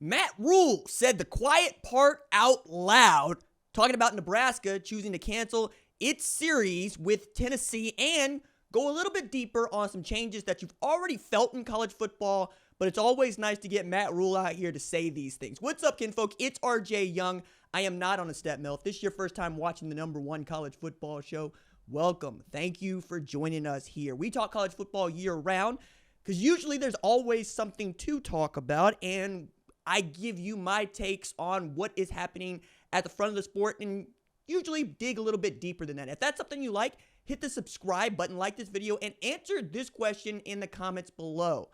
Matt Rhule said the quiet part out loud, talking about Nebraska choosing to cancel its series with Tennessee and go a little bit deeper on some changes that you've already felt in college football, but it's always nice to get Matt Rhule out here to say these things. What's up, kinfolk? It's RJ Young. I am not on a step mill. If this is your first time watching the #1 college football show, welcome. Thank you for joining us here. We talk college football year round because usually there's always something to talk about, and I give you my takes on what is happening at the front of the sport and usually dig a little bit deeper than that. If that's something you like, hit the subscribe button, like this video, and answer this question in the comments below.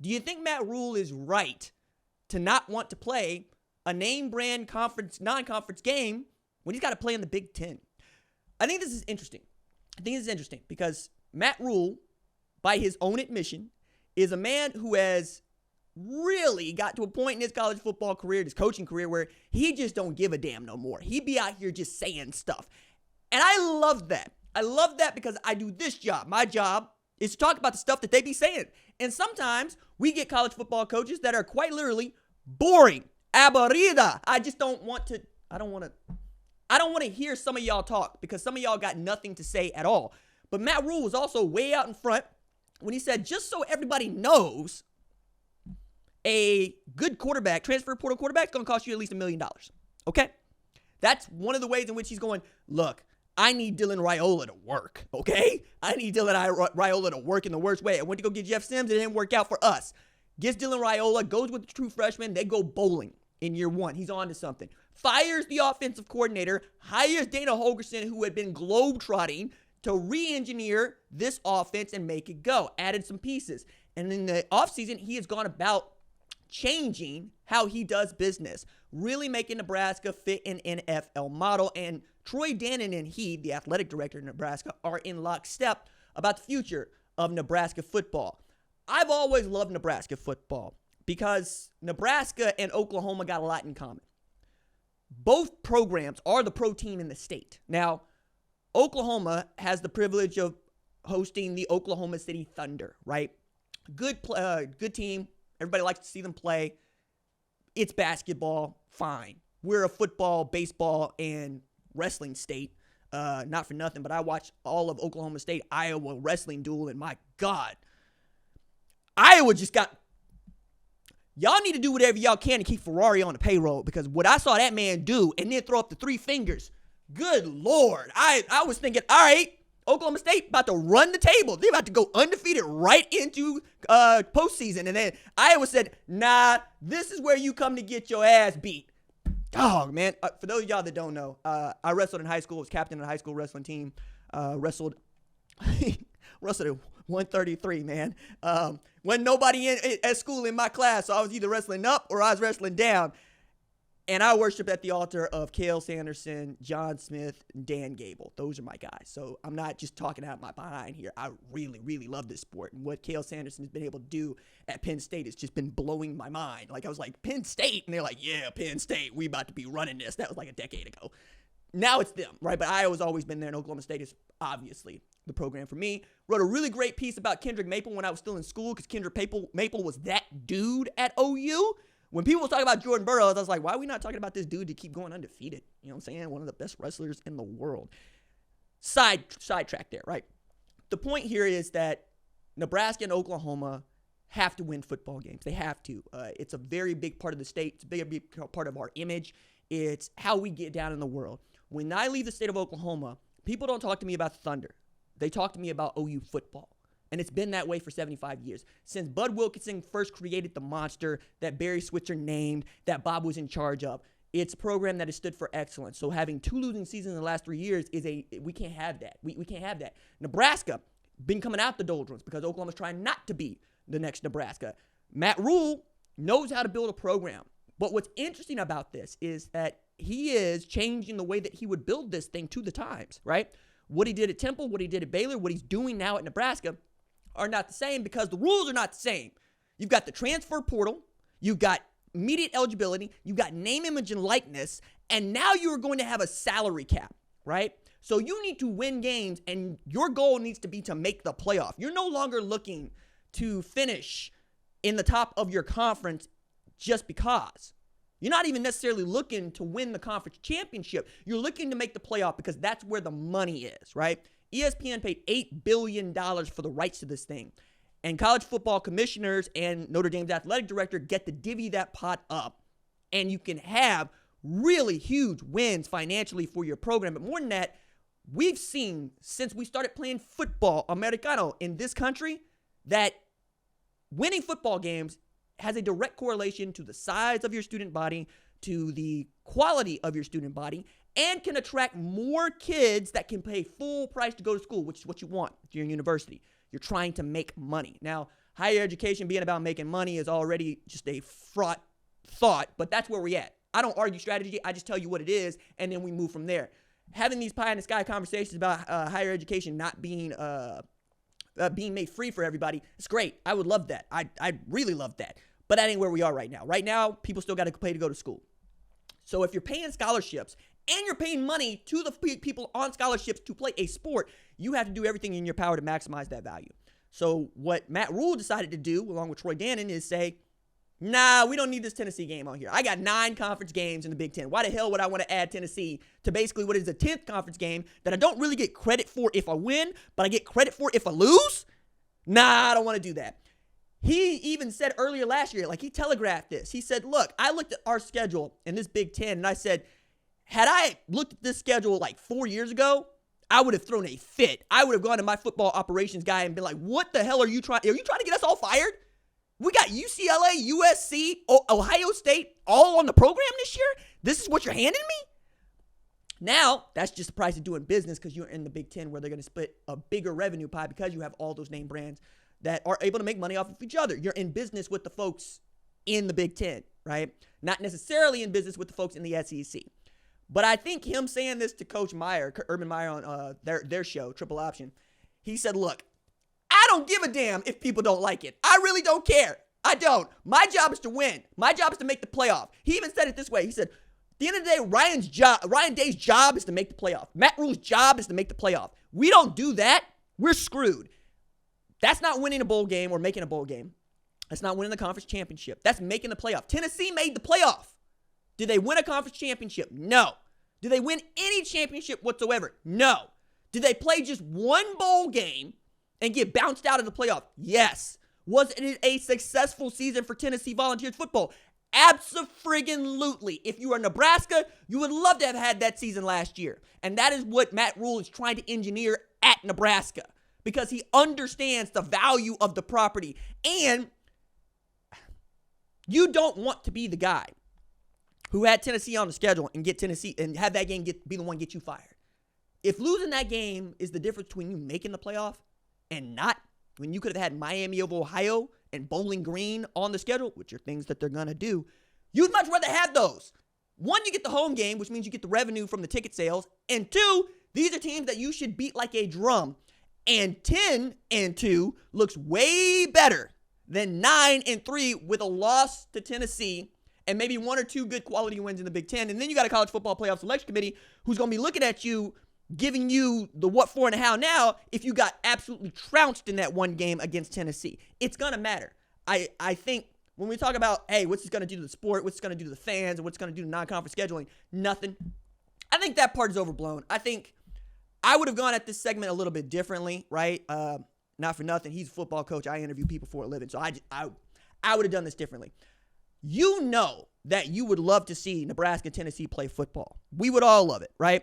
Do you think Matt Rhule is right to not want to play a name brand conference, non-conference game when he's got to play in the Big Ten? I think this is interesting. Because Matt Rhule, by his own admission, is a man who has really got to a point in his college football career, his coaching career, where he just don't give a damn no more. He be out here just saying stuff. And I love that. I love that because I do this job. My job is to talk about the stuff that they be saying. And sometimes we get college football coaches that are quite literally boring. Aburrida. I don't want to hear some of y'all talk because some of y'all got nothing to say at all. But Matt Rhule was also way out in front when he said, just so everybody knows, a good quarterback, transfer portal quarterback, is going to cost you at least $1 million. Okay? That's one of the ways in which he's going, look, I need Dylan Raiola to work, okay? I need Dylan Raiola to work in the worst way. I went to go get Jeff Sims. It didn't work out for us. Gets Dylan Raiola, goes with the true freshman. They go bowling in year one. He's on to something. Fires the offensive coordinator, hires Dana Holgorsen, who had been globetrotting, to re-engineer this offense and make it go. Added some pieces. And in the offseason, he has gone about changing how he does business, really making Nebraska fit an NFL model. And Troy Dannon and he, the athletic director of Nebraska, are in lockstep about the future of Nebraska football. I've always loved Nebraska football because Nebraska and Oklahoma got a lot in common. Both programs are the pro team in the state. Now, Oklahoma has the privilege of hosting the Oklahoma City Thunder, right? Good team. Everybody likes to see them play. It's basketball, fine. We're a football, baseball, and wrestling state. Not for nothing, but I watched all of Oklahoma State, Iowa wrestling duel, and my God, Iowa just got... Y'all need to do whatever y'all can to keep Ferrari on the payroll, because what I saw that man do and then throw up the 3 fingers, good Lord. I was thinking, all right, Oklahoma State about to run the table. They're about to go undefeated right into postseason. And then Iowa said, nah, this is where you come to get your ass beat. Oh, man. For those of y'all that don't know, I wrestled in high school. I was captain of the high school wrestling team. Wrestled at 133, man. Wasn't nobody at school in my class, so I was either wrestling up or I was wrestling down. And I worship at the altar of Cale Sanderson, John Smith, and Dan Gable. Those are my guys. So I'm not just talking out my behind here. I really, really love this sport. And what Cale Sanderson has been able to do at Penn State has just been blowing my mind. Like, I was like, Penn State? And they're like, yeah, Penn State. We about to be running this. That was like a decade ago. Now it's them, right? But Iowa's always been there, and Oklahoma State is obviously the program for me. Wrote a really great piece about Kendrick Maple when I was still in school because Kendrick Maple was that dude at OU. When people were talking about Jordan Burroughs, I was like, why are we not talking about this dude to keep going undefeated? You know what I'm saying? One of the best wrestlers in the world. Sidetrack there, right? The point here is that Nebraska and Oklahoma have to win football games. They have to. It's a very big part of the state. It's a big part of our image. It's how we get down in the world. When I leave the state of Oklahoma, people don't talk to me about the Thunder. They talk to me about OU football. And it's been that way for 75 years. Since Bud Wilkinson first created the monster that Barry Switzer named, that Bob was in charge of. It's a program that has stood for excellence. So having 2 losing seasons in the last 3 years we can't have that. We can't have that. Nebraska been coming out the doldrums because Oklahoma's trying not to be the next Nebraska. Matt Rhule knows how to build a program. But what's interesting about this is that he is changing the way that he would build this thing to the times, right? What he did at Temple, what he did at Baylor, what he's doing now at Nebraska are not the same because the rules are not the same. You've got the transfer portal, you've got immediate eligibility, you've got name, image, and likeness, and now you are going to have a salary cap, right? So you need to win games, and your goal needs to be to make the playoff. You're no longer looking to finish in the top of your conference just because. You're not even necessarily looking to win the conference championship. You're looking to make the playoff because that's where the money is, right? ESPN paid $8 billion for the rights to this thing. And college football commissioners and Notre Dame's athletic director get to divvy that pot up. And you can have really huge wins financially for your program. But more than that, we've seen since we started playing football, Americano, in this country, that winning football games has a direct correlation to the size of your student body, to the quality of your student body, and can attract more kids that can pay full price to go to school, which is what you want if you're in university. You're trying to make money. Now, higher education being about making money is already just a fraught thought, but that's where we're at. I don't argue strategy. I just tell you what it is, and then we move from there. Having these pie in the sky conversations about higher education not being made free for everybody, it's great. I would love that. I really love that. But that ain't where we are right now. Right now, people still got to pay to go to school. So if you're paying scholarships and you're paying money to the people on scholarships to play a sport, you have to do everything in your power to maximize that value. So what Matt Rhule decided to do, along with Troy Dannon, is say, nah, we don't need this Tennessee game on here. I got 9 conference games in the Big Ten. Why the hell would I want to add Tennessee to basically what is a 10th conference game that I don't really get credit for if I win, but I get credit for if I lose? Nah, I don't want to do that. He even said earlier last year, like he telegraphed this. He said, look, I looked at our schedule in this Big Ten and I said, had I looked at this schedule like 4 years ago, I would have thrown a fit. I would have gone to my football operations guy and been like, what the hell are you trying? Are you trying to get us all fired? We got UCLA, USC, Ohio State all on the program this year. This is what you're handing me? Now, that's just the price of doing business because you're in the Big Ten where they're going to split a bigger revenue pie because you have all those name brands that are able to make money off of each other. You're in business with the folks in the Big Ten, right? Not necessarily in business with the folks in the SEC. But I think him saying this to Coach Meyer, Urban Meyer on their show, Triple Option, he said, look, I don't give a damn if people don't like it. I really don't care. I don't. My job is to win. My job is to make the playoff. He even said it this way. He said, at the end of the day, Ryan Day's job is to make the playoff. Matt Rhule's job is to make the playoff. We don't do that, we're screwed. That's not winning a bowl game or making a bowl game. That's not winning the conference championship. That's making the playoff. Tennessee made the playoff. Did they win a conference championship? No. Did they win any championship whatsoever? No. Did they play just one bowl game and get bounced out of the playoff? Yes. Was it a successful season for Tennessee Volunteers football? Abso-friggin-lutely. If you are Nebraska, you would love to have had that season last year. And that is what Matt Rhule is trying to engineer at Nebraska because he understands the value of the property. And you don't want to be the guy who had Tennessee on the schedule and get Tennessee and have that game be the one get you fired. If losing that game is the difference between you making the playoff and not, when you could have had Miami of Ohio and Bowling Green on the schedule, which are things that they're going to do, you'd much rather have those. One, you get the home game, which means you get the revenue from the ticket sales. And two, these are teams that you should beat like a drum. And 10-2 looks way better than 9-3 with a loss to Tennessee and maybe 1 or 2 good quality wins in the Big Ten. And then you got a college football playoff selection committee who's going to be looking at you, giving you the what, for, and how now if you got absolutely trounced in that one game against Tennessee. It's going to matter. I think when we talk about, hey, what's this going to do to the sport, what's it going to do to the fans, and what's going to do to non-conference scheduling, nothing. I think that part is overblown. I think I would have gone at this segment a little bit differently, right? Not for nothing. He's a football coach. I interview people for a living. So I would have done this differently. You know that you would love to see Nebraska and Tennessee play football. We would all love it, right?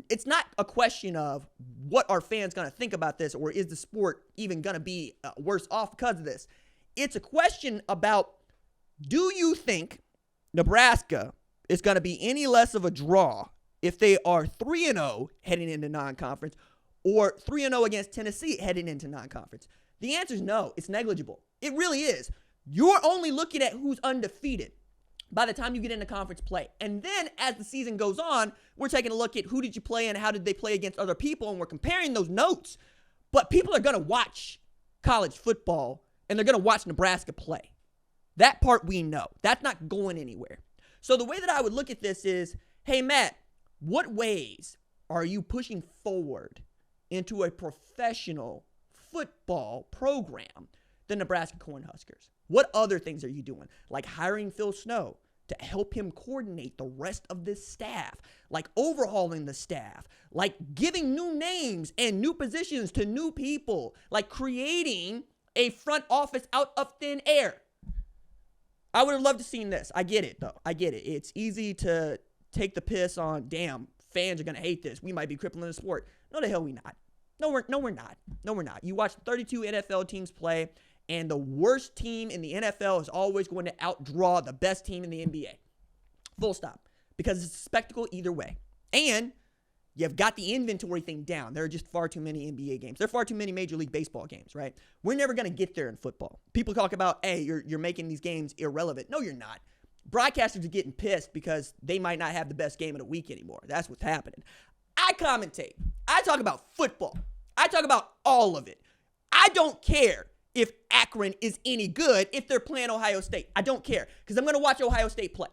It's not a question of what are fans going to think about this or is the sport even going to be worse off because of this. It's a question about, do you think Nebraska is going to be any less of a draw if they are 3-0 heading into non-conference or 3-0 against Tennessee heading into non-conference? The answer is no. It's negligible. It really is. You're only looking at who's undefeated by the time you get into conference play. And then as the season goes on, we're taking a look at who did you play and how did they play against other people, and we're comparing those notes. But people are going to watch college football, and they're going to watch Nebraska play. That part we know. That's not going anywhere. So the way that I would look at this is, hey, Matt, what ways are you pushing forward into a professional football program, the Nebraska Cornhuskers? What other things are you doing? Like hiring Phil Snow to help him coordinate the rest of this staff, like overhauling the staff, like giving new names and new positions to new people, like creating a front office out of thin air. I would have loved to seen this. I get it, though. I get it. It's easy to take the piss on, damn, fans are going to hate this. We might be crippling the sport. No, the hell we not. No, we're not. No, we're not. You watch 32 NFL teams play, and the worst team in the NFL is always going to outdraw the best team in the NBA. Full stop. Because it's a spectacle either way. And you've got the inventory thing down. There are just far too many NBA games. There are far too many Major League Baseball games, right? We're never going to get there in football. People talk about, hey, you're making these games irrelevant. No, you're not. Broadcasters are getting pissed because they might not have the best game of the week anymore. That's what's happening. I commentate. I talk about football. I talk about all of it. I don't care if Akron is any good if they're playing Ohio State. I don't care because I'm going to watch Ohio State play.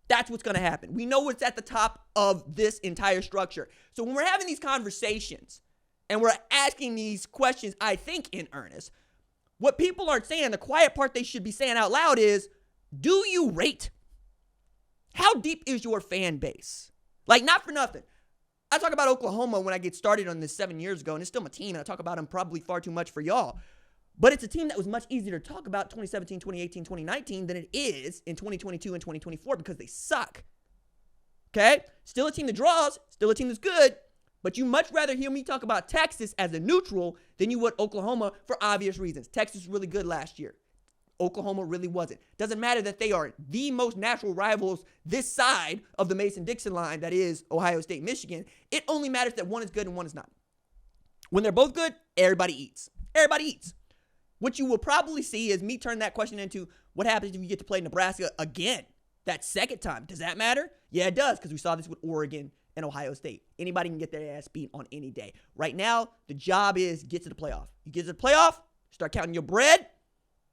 That's what's going to happen. We know what's at the top of this entire structure. So when we're having these conversations and we're asking these questions, I think in earnest, what people aren't saying, the quiet part they should be saying out loud is, do you rate? How deep is your fan base? Like, not for nothing. I talk about Oklahoma when I get started on this 7 years ago, and it's still my team, and I talk about them probably far too much for y'all. But it's a team that was much easier to talk about 2017, 2018, 2019 than it is in 2022 and 2024 because they suck. Okay? Still a team that draws, still a team that's good, but you much rather hear me talk about Texas as a neutral than you would Oklahoma for obvious reasons. Texas was really good last year. Oklahoma really wasn't. Doesn't matter that they are the most natural rivals this side of the Mason-Dixon line that is Ohio State, Michigan. It only matters that one is good and one is not. When they're both good, everybody eats. Everybody eats. What you will probably see is me turn that question into what happens if you get to play Nebraska again that second time. Does that matter? Yeah, it does, because we saw this with Oregon and Ohio State. Anybody can get their ass beat on any day. Right now, the job is get to the playoff. You get to the playoff, start counting your bread,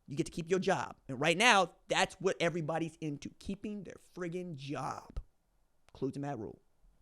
you get to keep your job. And right now, that's what everybody's into, keeping their friggin' job. Includes Matt Rhule.